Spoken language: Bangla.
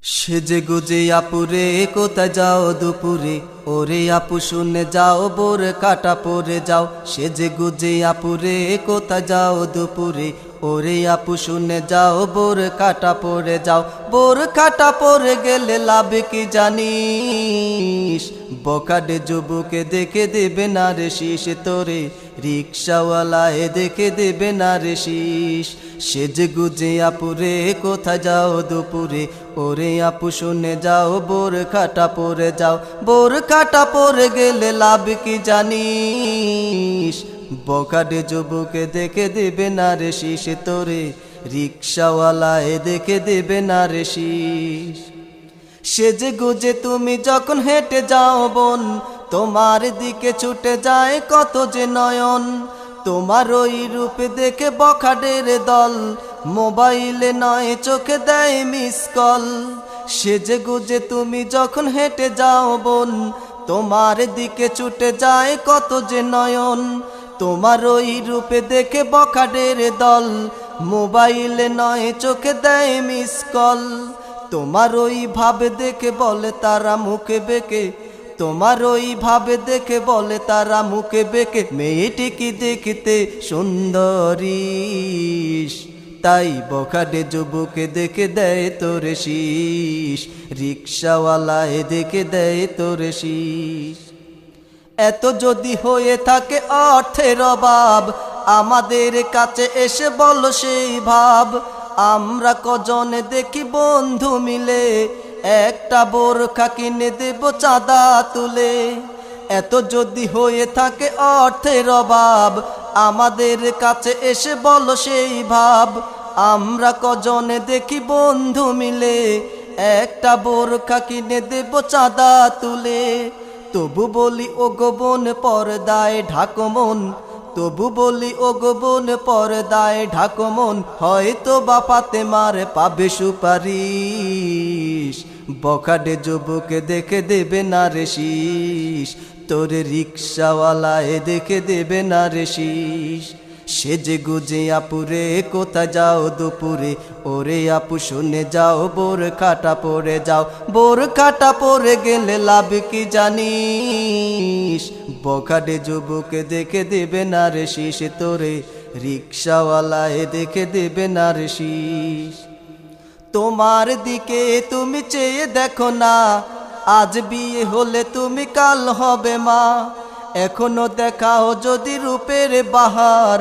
সেজে গুজে আপুরে কোথায় যাও দুপুরে, ওরে আপু শুনে যাও বোর কাটা পরে যাও। সেজে গুজে আপুরে কোথায় যাও দুপুরে, ওরে আপু শুনে যাও বোর কাটা পরে যাও। বোর কাটা পরে গেলে লাভ কি জানিস, বকাডে যুবকে দেখে দেবে না রে শীষ তোরে, রিক্সাওয়ালায় দেখে দেবে না রে শীষ। সেজে গুজে আপুরে কোথায় যাও দুপুরে, ওরে আপু শুনে যাও বোর কাটা পরে যাও। বোর কাটা পরে গেলে লাভ কি জানিস, বকাডে যুবকে দেখে দেবে না রে শীষ তোরে, রিক্সাওয়ালায় দেখে দেবে না রে শীষ। সেজে গুজে তুমি যখন হেঁটে যাও বোন, তোমার দিকে ছুটে যায় কত যে নয়ন। তোমার ওই রূপ দেখে বখাডের দল, মোবাইলে নয় চোখে দেয় মিস কল। সেজে গুজে তুমি যখন হেঁটে যাও বোন, তোমার দিকে ছুটে যায় কত যে নয়ন। তোমার ওই রূপে দেখে বখাডের দল, মোবাইলে নয় চোখে দেয় মিস কল। তোমার ওই ভাবে দেখে বলে তারা মুখে বেঁকে, তোমার ওই ভাবে দেখে বলে তারা মুখে বেঁকে, মেয়েটি কি দেখতে সুন্দরী, তাই বখাডে যুবকে দেখে দেয় তোরে শীষ, রিক্সাওয়ালায় দেখে দেয় তোরে শীষ। এত যদি হয়ে থাকে অর্থের অভাব, আমাদের কাছে এসে বলো সেই ভাব। আমরা কজনে দেখি বন্ধু মিলে, একটা বোরখা কিনে দেব চাঁদা তুলে। এত যদি হয়ে থাকে অর্থের অভাব, আমাদের কাছে এসে বলো সেই ভাব। আমরা কজনে দেখি বন্ধু মিলে, একটা বোরখা কিনে দেব চাঁদা তুলে। তবু বলি ও গোবন পর্দায় ঢাকো মন, তবু বলি ও গোবন পর্দায় ঢাকো মন, হয়তো বা ফাতেমার পাবে সুপারিশ। বখাডে যুবকে দেখে দেবে না রে শীষ, তোরে রিক্সাওয়ালায় দেখে দেবে না রে শীষ। সেজে গুজে আপুরে কোথায় যাও দুপুরে, ওরে আপু শুনে যাও বোর কাটা পরে যাও। বোর কাটা পরে গেলে লাভ কি জানিস, বখাডে যুবকে দেখে দেবে না রে শীষ তোরে, রিক্সাওয়ালায় দেখে দেবে না রে শীষ। তোমার দিকে তুমি চেয়ে দেখো না, আজ বিয়ে হলে তুমি কাল হবে মা। এখনো দেখাও যদি রূপের বাহার।